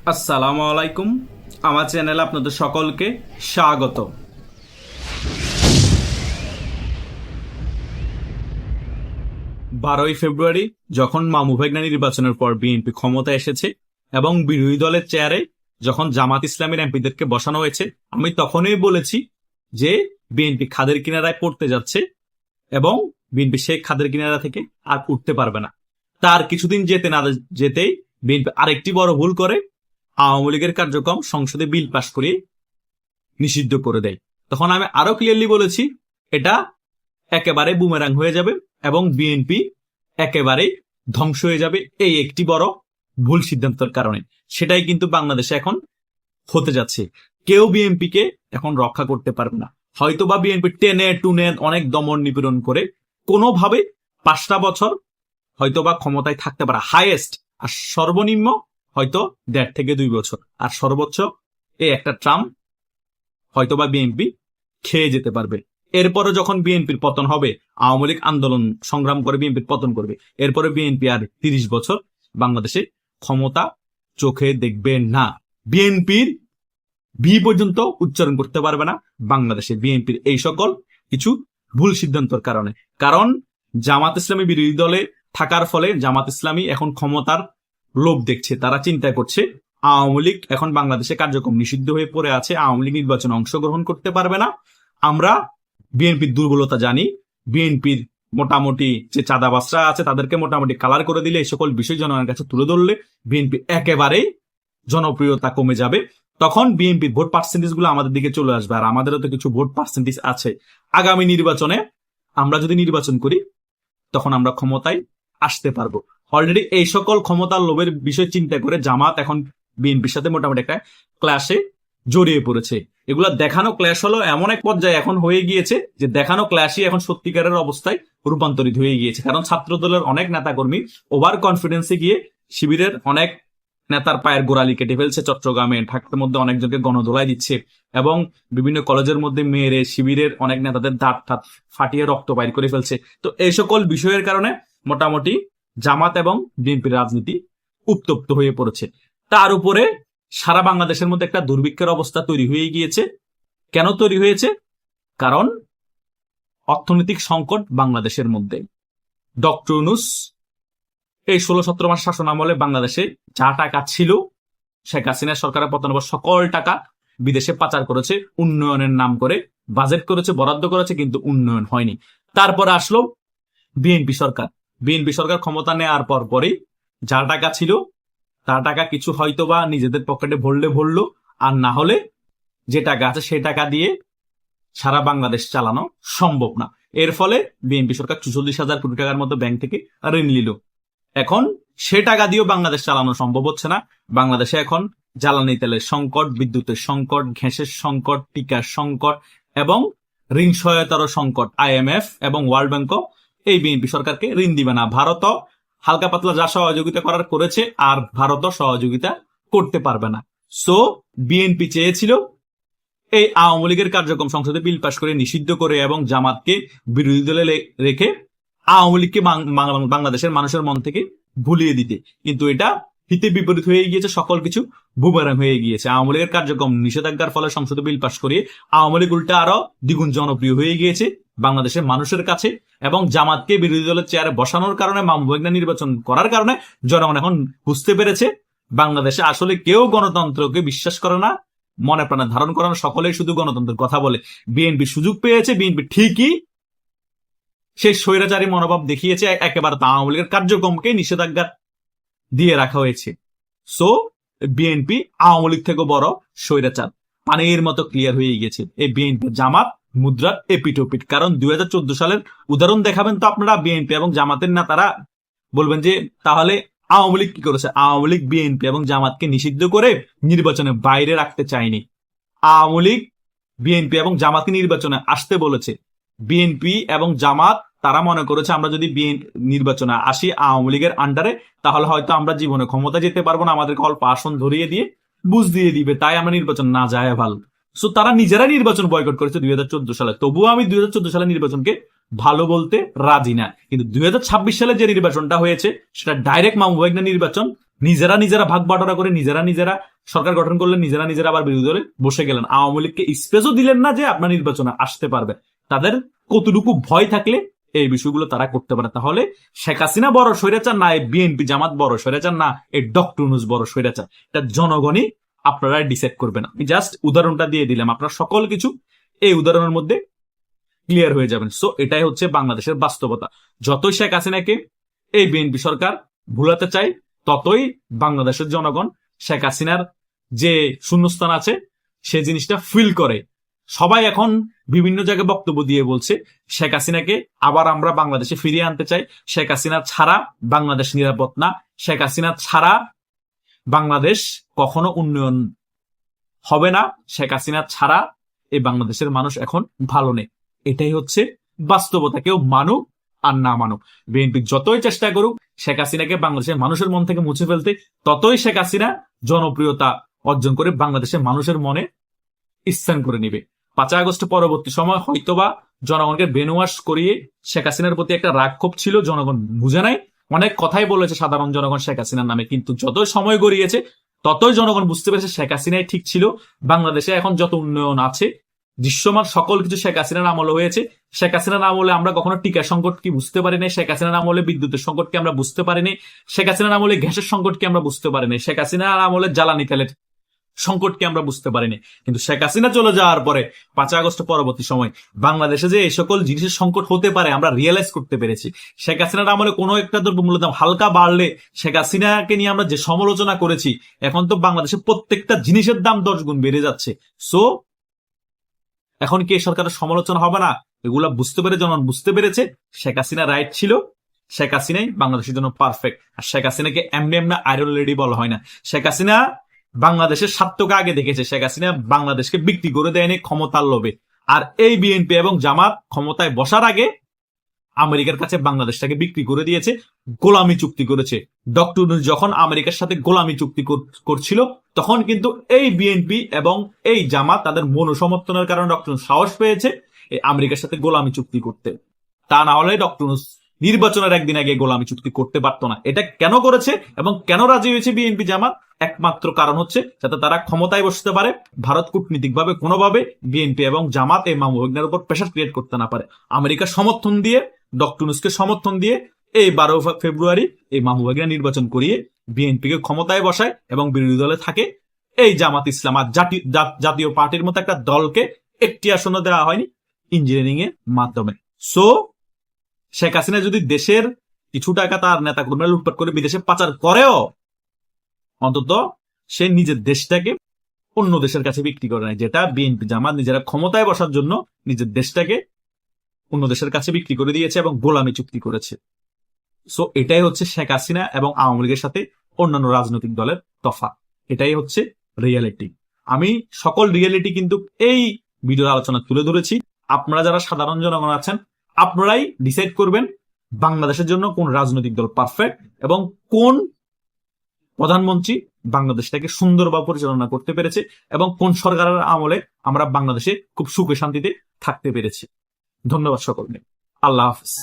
আসসালামু আলাইকুম। আমার চ্যানেলে আপনাদের সকলকে স্বাগত। 12ই ফেব্রুয়ারি যখন মামু ভাইগনা নির্বাচনের পর বিএনপি ক্ষমতা এসেছে এবং বিরোধী দলের চেয়ারে যখন জামাত ইসলামীর এমপিদেরকে বসানো হয়েছে, আমি তখনই বলেছি যে বিএনপি খাদের কিনারায় পড়তে যাচ্ছে এবং বিএনপি সেই খাদের কিনারা থেকে আর উঠতে পারবে না। তার কিছুদিন যেতে না যেতেই বিএনপি আরেকটি বড় ভুল করে, আওয়ামী লীগের কার্যক্রম সংসদে বিল পাশ করে নিষিদ্ধ করে দেয়। তখন আমি আরো ক্লিয়ারলি বলেছি এটা একেবারে বুমেরাং হয়ে যাবে এবং বিএনপি একেবারে ধ্বংস হয়ে যাবে এই একটি বড় ভুল সিদ্ধান্তের কারণে। সেটাই কিন্তু বাংলাদেশে এখন হতে যাচ্ছে। কেউ বিএনপিকে এখন রক্ষা করতে পারবে না। হয়তোবা বিএনপি টেনে টুনে অনেক দমন নিপীড়ন করে কোনোভাবে 5টা বছর হয়তোবা ক্ষমতায় থাকতে পারে হাইয়েস্ট, আর সর্বনিম্ন হয়তো 1.5 থেকে 2 বছর, আর সর্বোচ্চ এই একটা ট্রাম হয়তোবা বিএনপি খেয়ে যেতে পারবে। এরপরে যখন বিএনপির পতন হবে, আওয়ামী লীগ আন্দোলন সংগ্রাম করে বিএনপির পতন করবে, এরপরে বিএনপি আর 30 বছর বাংলাদেশে ক্ষমতা চোখে দেখবে না। বিএনপির ভি পর্যন্ত উচ্চারণ করতে পারবে না বাংলাদেশে বিএনপির এই সকল কিছু ভুল সিদ্ধান্তর কারণে। কারণ জামাত ইসলামী বিরোধী দলে থাকার ফলে জামাত ইসলামী এখন ক্ষমতার লোভ দেখছে। তারা চিন্তা করছে আওয়ামী লীগ এখন বাংলাদেশে কার্যক্রম নিষিদ্ধ হয়ে পড়ে আছে, আওয়ামী লীগ নির্বাচনে অংশগ্রহণ করতে পারবে না। আমরা বিএনপির দুর্বলতা জানি। বিএনপির মোটামুটি যে চাঁদাবাসরা আছে তাদেরকে মোটামুটি কালার করে দিলে, এই সকল বিষয় জনগণের কাছে তুলে ধরলে বিএনপি একেবারেই জনপ্রিয়তা কমে যাবে। তখন বিএনপির ভোট পার্সেন্টেজ গুলো আমাদের দিকে চলে আসবে, আর আমাদেরও তো কিছু ভোট পার্সেন্টেজ আছে। আগামী নির্বাচনে আমরা যদি নির্বাচন করি তখন আমরা ক্ষমতায় আসতে পারবো। অলরেডি এই সকল ক্ষমতার লোভের বিষয় চিন্তা করে জামাত এখন বিএনপির সাথে মোটামুটি একটা ক্লাসে জড়িয়ে পড়েছে। এগুলা দেখানো ক্লাস হলো এমন এক পর্যায়ে এখন হয়ে গিয়েছে যে দেখানো ক্লাসই এখন সত্যিকারের অবস্থায় রূপান্তরিত হয়ে গিয়েছে। কারণ ছাত্র দলের অনেক নেতাকর্মী ওভার কনফিডেন্সে গিয়ে শিবিরের অনেক নেতার পায়ের গোড়ালি কেটে ফেলছে। চট্টগ্রামে ঢাকার মধ্যে অনেকজনকে গণধোলাই দিচ্ছে এবং বিভিন্ন কলেজের মধ্যে মেয়েরে শিবিরের অনেক নেতাদের দাঁত ঠাত ফাটিয়ে রক্ত বাইর করে ফেলছে। তো এই সকল বিষয়ের কারণে মোটামুটি জামাত এবং বিএনপির রাজনীতি উত্তপ্ত হয়ে পড়েছে। তার উপরে সারা বাংলাদেশের মধ্যে একটা দুর্ভিক্ষের অবস্থা তৈরি হয়ে গিয়েছে। কেন তৈরি হয়েছে? কারণ অর্থনৈতিক সংকট বাংলাদেশের মধ্যে। ডক্টর ইউনূস এই 16-17 মাস শাসন আমলে বাংলাদেশে যা টাকা ছিল, শেখ হাসিনা সরকারের পতনের পর সকল টাকা বিদেশে পাচার করেছে, উন্নয়নের নাম করে বাজেট করেছে, বরাদ্দ করেছে, কিন্তু উন্নয়ন হয়নি। তারপরে আসলো বিএনপি সরকার। বিএনপি সরকার ক্ষমতা নেওয়ার পর পরই যা টাকা ছিল তার টাকা কিছু হয়তোবা নিজেদের পকেটে ভরলো, আর না হলে যে টাকা আছে সেই টাকা দিয়ে সারা বাংলাদেশ চালানো সম্ভব না। এর ফলে বিএনপি সরকার 44,000 কোটি টাকার মতো ব্যাংক থেকে ঋণ নিল। এখন সে টাকা দিয়েও বাংলাদেশ চালানো সম্ভব হচ্ছে না। বাংলাদেশে এখন জ্বালানি তেলের সংকট, বিদ্যুতের সংকট, গ্যাসের সংকট, টিকার সংকট এবং ঋণ সহায়তারও সংকট। IMF এবং ওয়ার্ল্ড ব্যাংকও এই বিএনপি সরকারকে ঋণ দিবে না। ভারতও হালকা পাতলা যা সহযোগিতা করার করেছে, আর ভারতও সহযোগিতা করতে পারবে না। সো বিএনপি চেয়েছিল এই আওয়ামী লীগের কার্যক্রম সংসদে বিল পাশ করে নিষিদ্ধ করে এবং জামাতকে বিরোধী দলে রেখে আওয়ামী লীগকে বাংলাদেশের মানুষের মন থেকে ভুলিয়ে দিতে, কিন্তু এটা হিতে বিপরীত হয়ে গিয়েছে। সকল কিছু বুমেরাং হয়ে গিয়েছে। আওয়ামী লীগের কার্যক্রম নিষেধাজ্ঞার ফলে সংসদে বিল পাশ করিয়ে আওয়ামী লীগ উল্টা আরো দ্বিগুণ জনপ্রিয় হয়ে গিয়েছে বাংলাদেশের মানুষের কাছে, এবং জামাতকে বিরোধী দলের চেয়ারে বসানোর কারণে, মামু ভাইগনা নির্বাচন করার কারণে জনগণ এখন বুঝতে পেরেছে বাংলাদেশে আসলে কেউ গণতন্ত্রকে বিশ্বাস করে না, মনে প্রাণে ধারণ করানো সকলেই শুধু গণতন্ত্রের কথা বলে। বিএনপি সুযোগ পেয়েছে, বিএনপি ঠিকই সেই স্বৈরাচারী মনোভাব দেখিয়েছে। একেবারে আওয়ামী লীগের কার্যক্রমকে নিষেধাজ্ঞা দিয়ে রাখা হয়েছে। সো বিএনপি আওয়ামী লীগ থেকে বড় স্বৈরাচার পানির মতো ক্লিয়ার হয়ে গিয়েছে এই বিএনপি জামাত মুদ্রার এপিটোপিট। কারণ 2014 সালের উদাহরণ দেখাবেন তো আপনারা, বিএনপি এবং জামাতের নেতারা বলবেন যে তাহলে আওয়ামী লীগ কি করেছে? আওয়ামী লীগ বিএনপি এবং জামাতকে নিষিদ্ধ করে নির্বাচনে বাইরে রাখতে চায়নি। আওয়ামী লীগ বিএনপি এবং জামাতকে নির্বাচনে আসতে বলেছে। বিএনপি এবং জামাত তারা মনে করেছে আমরা যদি নির্বাচনে আসি আওয়ামী লীগের আন্ডারে, তাহলে হয়তো আমরা জীবনে ক্ষমতা যেতে পারবো না, আমাদেরকে অল্প আসন ধরিয়ে দিয়ে বুঝ দিয়ে দিবে, তাই আমরা নির্বাচন না যায় ভালো। সো তারা নিজেরা নির্বাচন বয়কট করেছে 2014 সালে। তবুও আমি 2014 সালের নির্বাচনকে ভালো বলতে রাজি না, কিন্তু 2026 সালে যে নির্বাচনটা হয়েছে সেটা ডাইরেক্ট মামু ভাইগনা নির্বাচন। নিজেরা ভাগ বাটোয়ারা করে নিজেরা সরকার গঠন করলেন, নিজেরা আবার বিরোধী দলে বসে গেলেন। আওয়ামী লীগকে স্পেসও দিলেন না যে আপনার নির্বাচনে আসতে পারবে। তাদের কতটুকু ভয় থাকলে এই বিষয়গুলো তারা করতে পারে। তাহলে শেখ হাসিনা বড় স্বৈরাচার না এই বিএনপি জামাত বড় স্বৈরাচার না এই ডক্টর ইউনূস বড় স্বৈরাচার, এটা জনগণই আপনারা ডিসাইড করবেন। আমি জাস্ট উদাহরণটা দিয়ে দিলাম, আপনারা সকল কিছু এই উদাহরণের মধ্যে ক্লিয়ার হয়ে যাবেন। সো এটাই হচ্ছে বাংলাদেশের বাস্তবতা। যতই শেখ হাসিনাকে এই বিএনপি সরকার ভুলাতে চায়, ততই বাংলাদেশের জনগণ শেখ হাসিনার যে শূন্যস্থান আছে সে জিনিসটা ফিল করে। সবাই এখন বিভিন্ন জায়গায় বক্তব্য দিয়ে বলছে শেখ হাসিনাকে আবার আমরা বাংলাদেশে ফিরিয়ে আনতে চাই, শেখ হাসিনা ছাড়া বাংলাদেশ নিরাপদ না, শেখ হাসিনা ছাড়া বাংলাদেশ কখনো উন্নয়ন হবে না, শেখ হাসিনা ছাড়া এই বাংলাদেশের মানুষ এখন ভালো নেই। এটাই হচ্ছে বাস্তবতা, কেউ মানুক আর না মানুক। বিএনপি যতই চেষ্টা করুক শেখ হাসিনাকে বাংলাদেশের মানুষের মন থেকে মুছে ফেলতে, ততই শেখ হাসিনা জনপ্রিয়তা অর্জন করে বাংলাদেশের মানুষের মনে স্থান করে নিবে। 5 আগস্ট পরবর্তী সময় হয়তোবা জনগণকে ব্রেনওয়াশ করিয়ে শেখ হাসিনার প্রতি একটা রাগ ক্ষোভ ছিল, জনগণ বুঝে নাই, অনেক কথাই বলেছে সাধারণ জনগণ শেখ হাসিনার নামে। কিন্তু যতই সময় গড়িয়েছে ততই জনগণ বুঝতে পেরেছে শেখ হাসিনাই ঠিক ছিল। বাংলাদেশে এখন যত উন্নয়ন আছে, দৃশ্যমান সকল কিছু শেখ হাসিনার আমলে হয়েছে। শেখ হাসিনার আমলে আমরা কখনো টিকা সংকট কি বুঝতে পারি নাই, শেখ হাসিনার আমলে বিদ্যুতের সংকট কি আমরা বুঝতে পারি নাই, শেখ হাসিনার আমলে গ্যাসের সংকট কি আমরা বুঝতে পারি নাই, শেখ হাসিনার আমলে জ্বালানি তেলের সংকটকে আমরা বুঝতে পারিনি। কিন্তু শেখ হাসিনা চলে যাওয়ার পরে 5 আগস্ট পরবর্তী সময় বাংলাদেশে যে এই সকল জিনিসের সংকট হতে পারে আমরা রিয়েলাইজ করতে পেরেছি। শেখ হাসিনার আমলে কোনো একটা দ্রব্যমূল্যের দাম হালকা বাড়লে শেখ হাসিনাকে নিয়ে আমরা যে সমালোচনা করেছি, এখন তো বাংলাদেশে প্রত্যেকটা জিনিসের দাম 10 গুণ বেড়ে যাচ্ছে। সো এখন কি এই সরকারের সমালোচনা হবে না? এগুলা বুঝতে পেরে জনগণ বুঝতে পেরেছে শেখ হাসিনা রাইট ছিল, শেখ হাসিনাই বাংলাদেশের জন্য পারফেক্ট। আর শেখ হাসিনাকে এমনি এমনি আইরন লেডি বলা হয় না। শেখ হাসিনা বাংলাদেশের স্বার্থকে আগে দেখেছে। শেখ হাসিনা বাংলাদেশকে বিক্রি করে দেয়নি ক্ষমতার লোভে। আর এই বিএনপি এবং জামাত ক্ষমতায় বসার আগে আমেরিকার কাছে বাংলাদেশটাকে বিক্রি করে দিয়েছে, গোলামি চুক্তি করেছে। ডক্টর ইউনূস যখন আমেরিকার সাথে গোলামি চুক্তি করছিল, তখন কিন্তু এই বিএনপি এবং এই জামাত তাদের মনোসমর্থনের কারণে ডক্টর ইউনূস সাহস পেয়েছে এই আমেরিকার সাথে গোলামি চুক্তি করতে। তা না হলে ডক্টর ইউনূস নির্বাচনের একদিন আগে গোলামি চুক্তি করতে পারতো না। এটা কেন করেছে এবং কেন রাজি হয়েছে বিএনপি জামাত? একমাত্র কারণ হচ্ছে যাতে তারা ক্ষমতায় বসতে পারে, ভারত কূটনীতিক ভাবে কোনোভাবে বিএনপি এবং জামাত এই মামুনের উপর প্রেশার ক্রিয়েট করতে না পারে। আমেরিকার সমর্থন দিয়ে, ডক্টর ইউনূসকে সমর্থন দিয়ে এই 12 ফেব্রুয়ারি এই মামুভাগিনা নির্বাচন করিয়ে বিএনপিকে ক্ষমতায় বসায় এবং বিরোধী দলে থাকে এই জামাত ইসলাম। আর জাতীয় পার্টির মতো একটা দলকে একটি আসনও দেওয়া হয়নি ইঞ্জিনিয়ারিং এর মাধ্যমে। সো শেখ হাসিনা যদি দেশের কিছু টাকা তার নেতা কর্মীরা লুটপাট করে বিদেশে পাচার করেও, অন্তত সে নিজের দেশটাকে অন্য দেশের কাছে বিক্রি করে নাই, যেটা বিএনপি জামাত নিজেরা ক্ষমতায় বসার জন্য নিজের দেশটাকে অন্য দেশের কাছে বিক্রি করে দিয়েছে এবং গোলামি চুক্তি করেছে। সো এটাই হচ্ছে শেখ হাসিনা এবং আওয়ামী লীগের সাথে অন্যান্য রাজনৈতিক দলের তফাৎ। এটাই হচ্ছে রিয়েলিটি। আমি সকল রিয়েলিটি কিন্তু এই ভিডিওর আলোচনা তুলে ধরেছি। আপনারা যারা সাধারণ জনগণ আছেন, আপনারাই ডিসাইড করবেন বাংলাদেশের জন্য কোন রাজনৈতিক দল পারফেক্ট এবং কোন প্রধানমন্ত্রী বাংলাদেশটাকে সুন্দরভাবে পরিচালনা করতে পেরেছে এবং কোন সরকারের আমলে আমরা বাংলাদেশে খুব সুখে শান্তিতে থাকতে পেরেছি। ধন্যবাদ সকলকে। আল্লাহ হাফিজ।